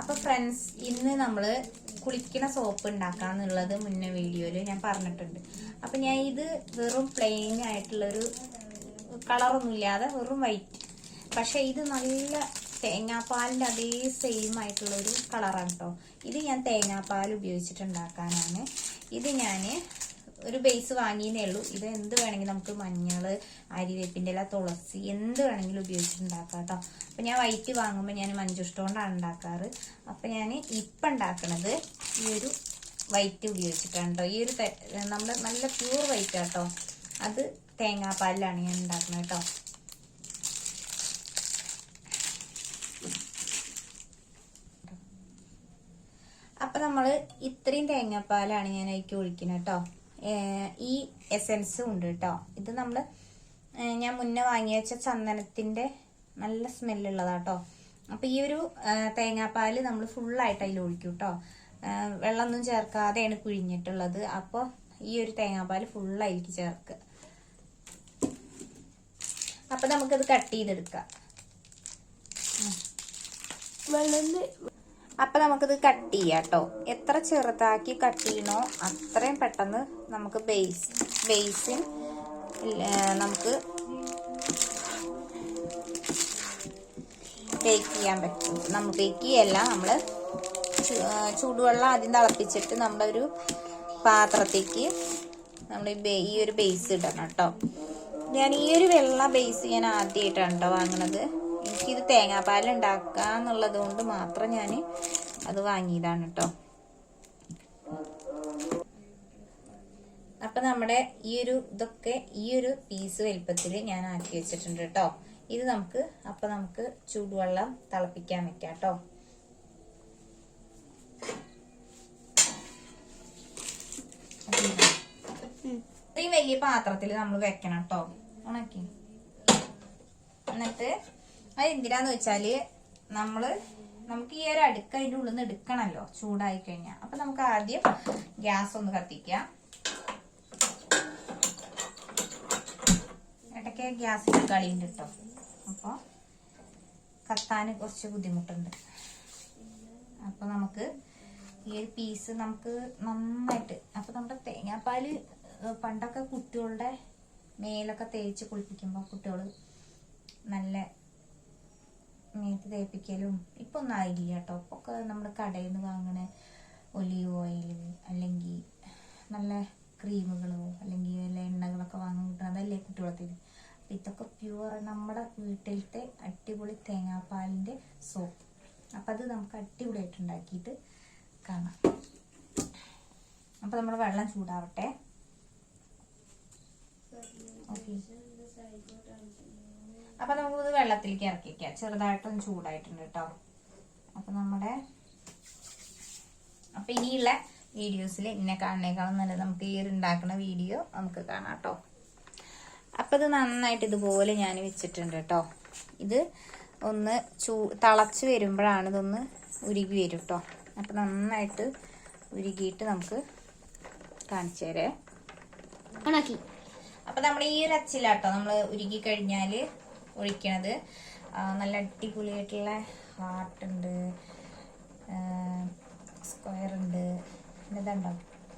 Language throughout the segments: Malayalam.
അപ്പോൾ ഫ്രണ്ട്സ്, ഇന്ന് നമ്മൾ കുളിക്കുന്ന സോപ്പ് ഉണ്ടാക്കാന്നുള്ളത് മുന്നേ വീഡിയോയിൽ ഞാൻ പറഞ്ഞിട്ടുണ്ട്. അപ്പം ഞാൻ ഇത് വെറും പ്ലെയിൻ ആയിട്ടുള്ളൊരു കളറൊന്നും ഇല്ലാതെ വെറും വൈറ്റ്, പക്ഷെ ഇത് നല്ല തേങ്ങാപ്പാലിൻ്റെ അതേ സെയിം ആയിട്ടുള്ളൊരു കളറാണ് കേട്ടോ. ഇത് ഞാൻ തേങ്ങാപ്പാൽ ഉപയോഗിച്ചിട്ടുണ്ടാക്കാനാണ്. ഇത് ഞാൻ ഒരു ബേസ് വാങ്ങിയതേ ഉള്ളൂ. ഇത് എന്ത് വേണമെങ്കിലും നമുക്ക് മഞ്ഞൾ, അരിവേപ്പിൻ്റെ ഇല, തുളസി എന്ത് വേണമെങ്കിലും ഉപയോഗിച്ചിട്ടുണ്ടാക്കാം കേട്ടോ. അപ്പം ഞാൻ വൈറ്റ് വാങ്ങുമ്പോൾ ഞാൻ മഞ്ചുഷ്ട കൊണ്ടാണ് ഉണ്ടാക്കാറ്. അപ്പം ഞാൻ ഇപ്പം ഉണ്ടാക്കണത് ഈ ഒരു വൈറ്റ് ഉപയോഗിച്ചിട്ടാണ് കേട്ടോ. ഈ ഒരു നമ്മൾ നല്ല പ്യൂർ വൈറ്റ് കേട്ടോ, അത് തേങ്ങാപ്പാലിലാണ് ഞാൻ ഉണ്ടാക്കുന്നത് കേട്ടോ. അപ്പം നമ്മൾ ഇത്രയും തേങ്ങാപ്പാലാണ് ഞാൻ അതിലേക്ക് ഒഴിക്കുന്നത് കേട്ടോ. ഈ എസൻസും ഉണ്ട് കേട്ടോ. ഇത് നമ്മൾ ഞാൻ മുന്നേ വാങ്ങി വെച്ച ചന്ദനത്തിൻ്റെ നല്ല സ്മെല്ലുള്ളതാട്ടോ. അപ്പോൾ ഈ ഒരു തേങ്ങാപ്പാൽ നമ്മൾ ഫുള്ളായിട്ട് അതിൽ ഒഴിക്കും കേട്ടോ. വെള്ളമൊന്നും ചേർക്കാതെയാണ് പിഴിഞ്ഞിട്ടുള്ളത്. അപ്പോൾ ഈ ഒരു തേങ്ങാപ്പാൽ ഫുള്ളായിരിക്കും ചേർക്കുക. അപ്പം നമുക്കത് കട്ട് ചെയ്തെടുക്കാം. അപ്പം നമുക്കിത് കട്ട് ചെയ്യാം കേട്ടോ. എത്ര ചെറുതാക്കി കട്ട് ചെയ്യണോ അത്രയും പെട്ടെന്ന് നമുക്ക് ബേസിൻ നമുക്ക് ബേക്ക് ചെയ്യാൻ പറ്റും. നമ്മൾ ബേക്ക് ചെയ്യല്ല, നമ്മൾ ചൂടുവെള്ളം ആദ്യം തിളപ്പിച്ചിട്ട് നമ്മുടെ ഒരു പാത്രത്തേക്ക് നമ്മൾ ഈ ഒരു ബേസ് ഇടണം കേട്ടോ. ഞാൻ ഈ ഒരു വെള്ള ബേസ് ഞാൻ ആദ്യമായിട്ടാണ് കേട്ടോ വാങ്ങണത്. എനിക്കിത് തേങ്ങാപ്പാൽ ഉണ്ടാക്കാന്നുള്ളത് കൊണ്ട് മാത്രം ഞാൻ അത് വാങ്ങിയതാണ് കേട്ടോ. അപ്പം നമ്മുടെ ഈ ഒരു ഇതൊക്കെ ഈ ഒരു പീസ് വലിപ്പത്തിൽ ഞാൻ ആക്കി വെച്ചിട്ടുണ്ട് കേട്ടോ. ഇത് നമുക്ക് ചൂടുവെള്ളം തിളപ്പിക്കാൻ വെക്കാം കേട്ടോ. ഈ വലിയ പാത്രത്തിൽ നമ്മൾ വെക്കണം കേട്ടോ. ഉണക്കി എന്നിട്ട് അത് എന്തിനാന്ന് വെച്ചാല് നമുക്ക് ഈ ഒരു അടുക്ക അതിൻ്റെ ഉള്ളിൽ നിന്ന് എടുക്കണമല്ലോ ചൂടായി കഴിഞ്ഞാൽ. അപ്പൊ നമുക്ക് ആദ്യം ഗ്യാസ് ഒന്ന് കത്തിക്കാം. ഇടയ്ക്ക് ഗ്യാസിൽ കളിയുണ്ട് കേട്ടോ. അപ്പോൾ കത്താൻ കുറച്ച് ബുദ്ധിമുട്ടുണ്ട്. അപ്പൊ നമുക്ക് ഈ ഒരു പീസ് നമുക്ക് നന്നായിട്ട്, അപ്പൊ നമ്മുടെ തേങ്ങാപ്പാല് പണ്ടൊക്കെ കുട്ടികളുടെ മേലൊക്കെ തേച്ച് കുളിപ്പിക്കുമ്പോൾ കുട്ടികൾ നല്ല മേത്ത് തേപ്പിക്കലും ഇപ്പൊ ഒന്നും ആയില്ല കേട്ടോ. ഇപ്പൊക്കെ നമ്മൾ കടയിൽ നിന്ന് വാങ്ങണ ഒലിവ് ഓയിൽ അല്ലെങ്കിൽ നല്ല ക്രീമുകളോ അല്ലെങ്കിൽ വല്ല എണ്ണകളൊക്കെ വാങ്ങാൻ കിട്ടും, അതല്ലേ കുട്ടികളെ. അപ്പം ഇതൊക്കെ പ്യുവർ നമ്മുടെ വീട്ടിലത്തെ അടിപൊളി തേങ്ങാപ്പാലിൻ്റെ സോപ്പ്. അപ്പം അത് നമുക്ക് അടിപൊളിയായിട്ട് ഉണ്ടാക്കിയിട്ട് കാണാം. അപ്പം നമ്മൾ വെള്ളം ചൂടാവട്ടെ. ഓക്കെ, അപ്പൊ നമുക്കിത് വെള്ളത്തിലേക്ക് ഇറക്കി വയ്ക്കാം. ചെറുതായിട്ടൊന്ന് ചൂടായിട്ടുണ്ട് കേട്ടോ. അപ്പൊ ഇനിയുള്ള വീഡിയോസിൽ ഇന്നെ കാണുന്നേക്കാളും നല്ലത് നമുക്ക് ഈ ഒരു ഉണ്ടാക്കുന്ന വീഡിയോ നമുക്ക് കാണാം കേട്ടോ. അപ്പൊ ഇത് നന്നായിട്ട് ഇതുപോലെ ഞാൻ വെച്ചിട്ടുണ്ട് കേട്ടോ. ഇത് ഒന്ന് തിളച്ച് വരുമ്പോഴാണ് ഇതൊന്ന് ഉരുകി വരും കേട്ടോ. അപ്പൊ നന്നായിട്ട് ഉരുകിയിട്ട് നമുക്ക് കാണിച്ചു തരേ. അപ്പൊ നമ്മൾ ഈ ഒരു അച്ചിലാട്ടോ നമ്മൾ ഉരുകി കഴിഞ്ഞാല് ഒഴിക്കണത്. നല്ല അടിപൊളിയായിട്ടുള്ള ഹാർട്ട് ഉണ്ട്, സ്ക്വയർ ഉണ്ട്, ഇതുണ്ടോ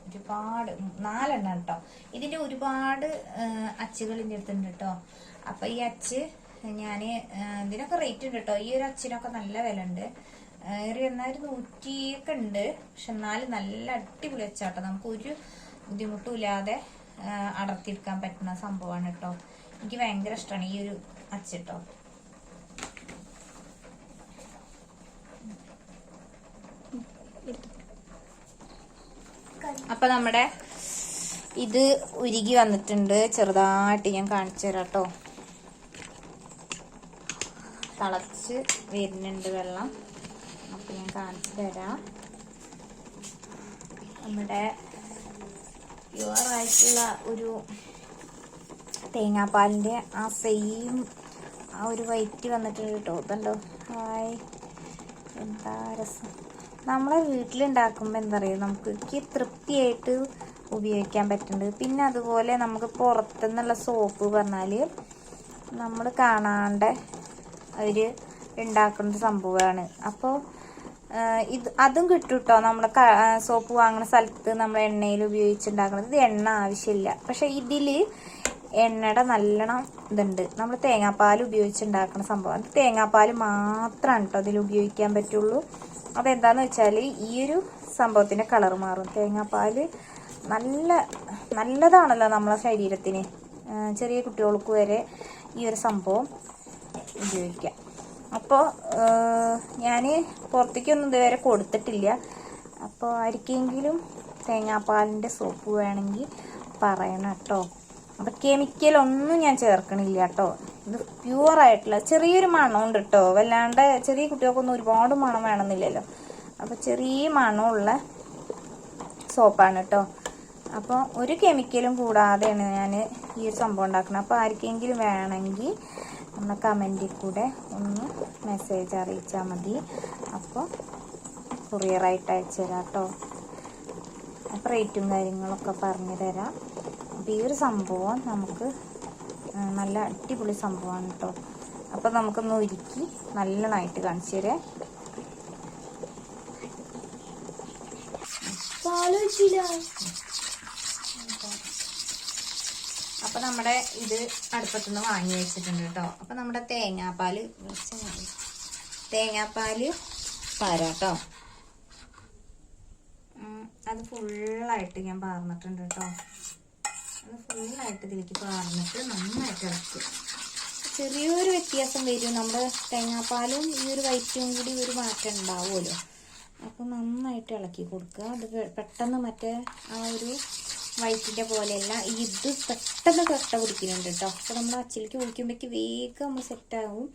ഒരുപാട് 4 എണ്ണം കേട്ടോ. ഇതിന്റെ ഒരുപാട് അച്ചുകൾ ഇതിൻ്റെ അടുത്തുണ്ട് കേട്ടോ. അപ്പൊ ഈ അച്ച് ഞാൻ ഇതിനൊക്കെ റേറ്റ് ഉണ്ട് കേട്ടോ. ഈ ഒരു അച്ചിനൊക്കെ നല്ല വില ഉണ്ട്. എന്നാലും 100 ഒക്കെ ഉണ്ട്. പക്ഷെ എന്നാലും നല്ല അടിപൊളി അച്ചാട്ടോ. നമുക്ക് ഒരു ബുദ്ധിമുട്ടും ഇല്ലാതെ അടർത്തിയെടുക്കാൻ പറ്റുന്ന സംഭവമാണ് കേട്ടോ. എനിക്ക് ഭയങ്കര ഇഷ്ടമാണ് ഈ ഒരു അച്ചിട്ടോ. അപ്പൊ നമ്മുടെ ഇത് ഉരുകി വന്നിട്ടുണ്ട്. ചെറുതായിട്ട് ഞാൻ കാണിച്ചു തരാം കേട്ടോ. തിളച്ച് വരുന്നുണ്ട് വെള്ളം. അപ്പൊ ഞാൻ കാണിച്ചു തരാം. നമ്മുടെ പ്യുവറായിട്ടുള്ള ഒരു തേങ്ങാപ്പാലിൻ്റെ ആ സെയിം ആ ഒരു വൈറ്റ് വന്നിട്ടുണ്ട് കേട്ടോ. ഇതുണ്ടോ, ഹായ്, എന്താ രസം. നമ്മളെ വീട്ടിലുണ്ടാക്കുമ്പോൾ എന്താ പറയുക, നമുക്ക് തൃപ്തിയായിട്ട് ഉപയോഗിക്കാൻ പറ്റുന്നുണ്ട്. പിന്നെ അതുപോലെ നമുക്ക് പുറത്തുനിന്നുള്ള സോപ്പ് പറഞ്ഞാൽ നമ്മൾ കാണാണ്ട് അവർ ഉണ്ടാക്കുന്ന സംഭവമാണ്. അപ്പോൾ അതും കിട്ടും കേട്ടോ. നമ്മുടെ സോപ്പ് വാങ്ങുന്ന സ്ഥലത്ത് നമ്മൾ എണ്ണയിൽ ഉപയോഗിച്ചുണ്ടാക്കുന്നത്. ഇത് എണ്ണ ആവശ്യമില്ല. പക്ഷെ ഇതിൽ എണ്ണയുടെ നല്ലോണം ഇതുണ്ട്. നമ്മൾ തേങ്ങാപ്പാൽ ഉപയോഗിച്ചുണ്ടാക്കുന്ന സംഭവം. അത് തേങ്ങാപ്പാൽ മാത്രമാണ് കേട്ടോ അതിൽ ഉപയോഗിക്കാൻ പറ്റുള്ളൂ. അതെന്താണെന്ന് വെച്ചാൽ ഈ ഒരു സംഭവത്തിൻ്റെ കളർ മാറും. തേങ്ങാപ്പാൽ നല്ലതാണല്ലോ നമ്മളെ ശരീരത്തിന്. ചെറിയ കുട്ടികൾക്ക് വരെ ഈ ഒരു സംഭവം ഉപയോഗിക്കാം. അപ്പോൾ ഞാൻ പുറത്തേക്കൊന്നും ഇതുവരെ കൊടുത്തിട്ടില്ല. അപ്പോൾ ആർക്കെങ്കിലും തേങ്ങാപ്പാലിൻ്റെ സോപ്പ് വേണമെങ്കിൽ പറയണം കേട്ടോ. അപ്പോൾ കെമിക്കലൊന്നും ഞാൻ ചേർക്കണില്ല കേട്ടോ. ഇത് പ്യുവറായിട്ടുള്ള ചെറിയൊരു മണമുണ്ട് കേട്ടോ. വല്ലാണ്ട് ചെറിയ കുട്ടികൾക്കൊന്നും ഒരുപാട് മണം വേണമെന്നില്ലല്ലോ. അപ്പോൾ ചെറിയ മണമുള്ള സോപ്പാണ് കേട്ടോ. അപ്പോൾ ഒരു കെമിക്കലും കൂടാതെയാണ് ഞാൻ ഈ ഒരു സംഭവം ഉണ്ടാക്കുന്നത്. അപ്പോൾ ആർക്കെങ്കിലും വേണമെങ്കിൽ നമ്മുടെ കമൻറ്റിൽ കൂടെ ഒന്ന് മെസ്സേജ് അറിയിച്ചാൽ മതി. അപ്പോൾ കൊറിയറായിട്ട് അയച്ചു തരാം കേട്ടോ. അപ്പോൾ റേറ്റും കാര്യങ്ങളൊക്കെ പറഞ്ഞു തരാം. അപ്പോൾ ഈ ഒരു സംഭവം നമുക്ക് നല്ല അടിപൊളി സംഭവമാണ് കേട്ടോ. അപ്പോൾ നമുക്കൊന്ന് ഒരുക്കി നല്ലതായിട്ട് കാണിച്ചു തരാം. അപ്പോൾ നമ്മുടെ ഇത് അടുപ്പത്തുനിന്ന് വാങ്ങി വെച്ചിട്ടുണ്ട് കേട്ടോ. അപ്പോൾ നമ്മുടെ തേങ്ങാപ്പാൽ പാരാ കേട്ടോ. അത് ഫുള്ളായിട്ട് ഞാൻ പാർന്നിട്ടുണ്ട് കേട്ടോ. അത് ഫുള്ളായിട്ട് ഇതിലേക്ക് പാർന്നിട്ട് നന്നായിട്ട് ഇളക്കും. ചെറിയൊരു വ്യത്യാസം വരും. നമ്മുടെ തേങ്ങാപ്പാലും ഈ ഒരു വൈറ്റും കൂടി ഒരു മാറ്റം ഉണ്ടാവുമല്ലോ. അപ്പോൾ നന്നായിട്ട് ഇളക്കി കൊടുക്കുക. അത് പെട്ടെന്ന് മറ്റേ ആ ഒരു വൈറ്റിൻ്റെ പോലെയല്ല, ഇത് പെട്ടെന്ന് കട്ട പിടിക്കുന്നുണ്ട് കേട്ടോ. അപ്പോൾ നമ്മൾ അച്ചിലേക്ക് ഒഴിക്കുമ്പോഴേക്ക് വേഗം നമ്മൾ സെറ്റാകും.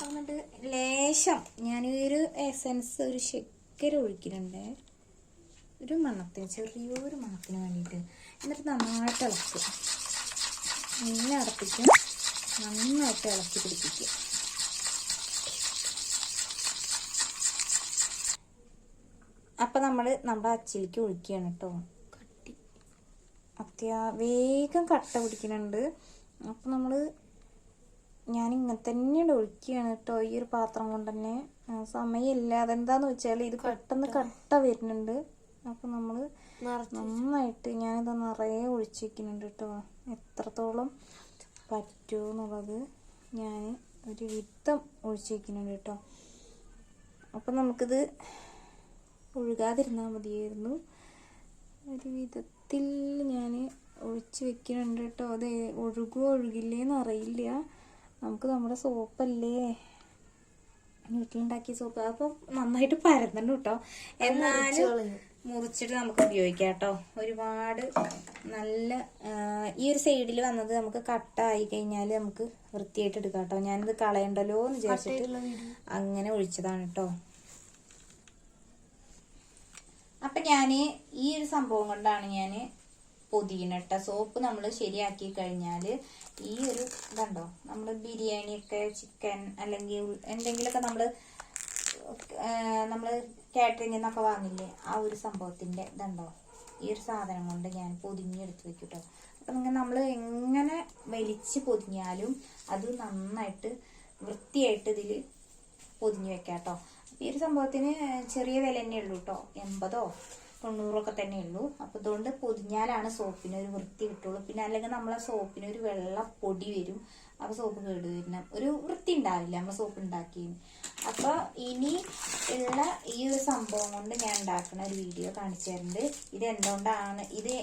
എന്നിട്ട് ലേശം ഞാനൊരു എസൻസ് ഒരു ശർക്കര ഒഴിക്കുന്നുണ്ട്, ഒരു മണത്തിന്, ചെറിയൊരു മണത്തിന് വേണ്ടിയിട്ട്. എന്നിട്ട് നന്നായിട്ട് ഇളക്കുക. ഇങ്ങനെ അടപ്പിക്കും, നന്നായിട്ട് ഇളക്കി പിടിപ്പിക്കുക. അപ്പം നമ്മുടെ അച്ചിലേക്ക് ഒഴിക്കുകയാണ് കേട്ടോ. വേഗം കട്ട പിടിക്കുന്നുണ്ട്. അപ്പം ഞാൻ ഇങ്ങനെ തന്നെയാണ് ഒഴിക്കുകയാണ് കേട്ടോ. ഈ ഒരു പാത്രം കൊണ്ട് തന്നെ സമയമില്ല. അതെന്താന്ന് വെച്ചാൽ ഇത് പെട്ടെന്ന് കട്ട വരുന്നുണ്ട്. അപ്പം നമ്മൾ നന്നായിട്ട് ഞാനിത് നിറയെ ഒഴിച്ച് വയ്ക്കുന്നുണ്ട് കേട്ടോ. എത്രത്തോളം പറ്റുമെന്നുള്ളത് ഞാൻ ഒരു വിധം ഒഴിച്ച് വയ്ക്കുന്നുണ്ട് കേട്ടോ. അപ്പം നമുക്കിത് ഒഴുകാതിരുന്നാൽ മതിയായിരുന്നു. ഒരു വിധത്തിൽ ഞാൻ ഒഴിച്ച് വെക്കുന്നുണ്ട് കേട്ടോ. അത് ഒഴുകുമോ ഒഴുകില്ലേന്ന് അറിയില്ല. നമുക്ക് നമ്മുടെ സോപ്പല്ലേ, വീട്ടിലുണ്ടാക്കിയ സോപ്പ്. അപ്പോൾ നന്നായിട്ട് പരന്നുണ്ട് കേട്ടോ. എന്നാലും മുറിച്ചിട്ട് നമുക്ക് ഉപയോഗിക്കാം കേട്ടോ. ഒരുപാട് നല്ല ഈ ഒരു സൈഡിൽ വന്നത് നമുക്ക് കട്ടായി കഴിഞ്ഞാൽ നമുക്ക് വൃത്തിയായിട്ട് എടുക്കാം കേട്ടോ. ഞാനിത് കളയണ്ടല്ലോ എന്ന് വിചാരിച്ചിട്ട് അങ്ങനെ ഒഴിച്ചതാണ് കേട്ടോ. അപ്പം ഞാൻ ഈ ഒരു സംഭവം കൊണ്ടാണ് ഞാൻ പൊതിയനട്ട സോപ്പ് നമ്മൾ ശരിയാക്കി കഴിഞ്ഞാൽ ഈ ഒരു ഇതുണ്ടോ, നമ്മൾ ബിരിയാണിയൊക്കെ ചിക്കൻ അല്ലെങ്കിൽ എന്തെങ്കിലുമൊക്കെ നമ്മൾ കാറ്ററിംഗിൽ നിന്നൊക്കെ വാങ്ങില്ലേ, ആ ഒരു സംഭവത്തിൻ്റെ ഇതുണ്ടോ, ഈ ഒരു സാധനം കൊണ്ട് ഞാൻ പൊതിഞ്ഞെടുത്ത് വെക്കും കേട്ടോ. അപ്പം നമ്മൾ എങ്ങനെ വലിച്ച് പൊതിഞ്ഞാലും അത് നന്നായിട്ട് വൃത്തിയായിട്ട് ഇതിൽ പൊതിഞ്ഞ് വെക്കാം കേട്ടോ. ഈ ഒരു സംഭവത്തിന് ചെറിയ വില തന്നെ ഉള്ളൂ കേട്ടോ, 80-90 തന്നെ ഉള്ളൂ. അപ്പോൾ ഇതുകൊണ്ട് പൊതിഞ്ഞാലാണ് സോപ്പിന് ഒരു വൃത്തി കിട്ടുള്ളൂ. പിന്നെ അല്ലെങ്കിൽ നമ്മളെ സോപ്പിന് ഒരു വെള്ള പൊടി വരും. അപ്പോൾ സോപ്പ് കേട് വരുന്ന ഒരു വൃത്തി ഉണ്ടാവില്ല നമ്മൾ സോപ്പ് ഉണ്ടാക്കിയതിന്. അപ്പോൾ ഇനി ഉള്ള ഈ ഒരു സംഭവം കൊണ്ട് ഞാൻ ഉണ്ടാക്കുന്ന ഒരു വീഡിയോ കാണിച്ചു തരുന്നുണ്ട്. ഇത് എന്തുകൊണ്ടാണ്, ഇത്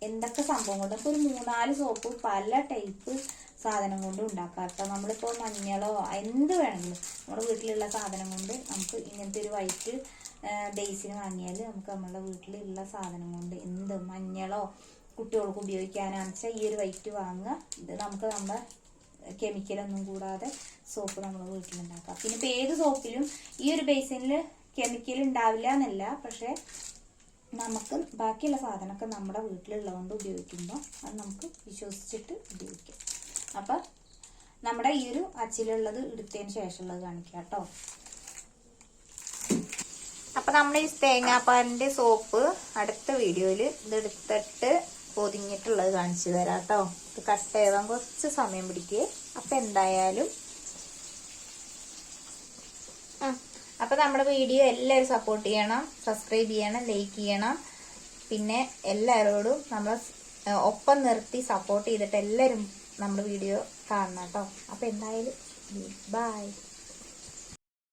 എന്തൊക്കെ സംഭവം കൊണ്ട്. ഇപ്പോൾ ഒരു 3-4 സോപ്പ് പല ടൈപ്പ് സാധനം കൊണ്ട് ഉണ്ടാക്കാം കേട്ടോ. നമ്മളിപ്പോൾ മഞ്ഞളോ എന്ത് വേണമെങ്കിലും നമ്മുടെ വീട്ടിലുള്ള സാധനം കൊണ്ട് നമുക്ക് ഇങ്ങനത്തെ ഒരു വൈറ്റ് ബേസിന് വാങ്ങിയാൽ നമുക്ക് നമ്മളുടെ വീട്ടിലുള്ള സാധനം കൊണ്ട് എന്ത് മഞ്ഞളോ കുട്ടികൾക്ക് ഉപയോഗിക്കാനാണെന്ന് വെച്ചാൽ ഈ ഒരു വൈറ്റ് വാങ്ങുക. ഇത് നമുക്ക് നമ്മുടെ കെമിക്കലൊന്നും കൂടാതെ സോപ്പ് നമ്മൾ വീട്ടിലുണ്ടാക്കാം. പിന്നെ ഇപ്പോൾ ഏത് സോപ്പിലും ഈ ഒരു ബേസിനിൽ കെമിക്കൽ ഉണ്ടാവില്ല എന്നല്ല, പക്ഷേ നമുക്ക് ബാക്കിയുള്ള സാധനമൊക്കെ നമ്മുടെ വീട്ടിലുള്ളതുകൊണ്ട് ഉപയോഗിക്കുമ്പോൾ അത് നമുക്ക് വിശ്വസിച്ചിട്ട് ഉപയോഗിക്കാം. അപ്പം നമ്മുടെ ഈ ഒരു അച്ചിലുള്ളത് എടുത്തതിന് ശേഷമുള്ളത് കാണിക്കാം കേട്ടോ. അപ്പം നമ്മുടെ ഈ തേങ്ങാപ്പാലിൻ്റെ സോപ്പ് അടുത്ത വീഡിയോയിൽ ഇതെടുത്തിട്ട് പൊതിഞ്ഞിട്ടുള്ളത് കാണിച്ചു തരാം കേട്ടോ. ഇത് കട്ട് ചെയ്താൽ കുറച്ച് സമയം പിടിക്കുക. അപ്പം എന്തായാലും അപ്പൊ നമ്മുടെ വീഡിയോ എല്ലാവരും സപ്പോർട്ട് ചെയ്യണം, സബ്സ്ക്രൈബ് ചെയ്യണം, ലൈക്ക് ചെയ്യണം. പിന്നെ എല്ലാവരോടും നമ്മൾ ഒപ്പം നിർത്തി സപ്പോർട്ട് ചെയ്തിട്ട് എല്ലാവരും നമ്മുടെ വീഡിയോ കാണണം കേട്ടോ. അപ്പൊ എന്തായാലും ബൈ.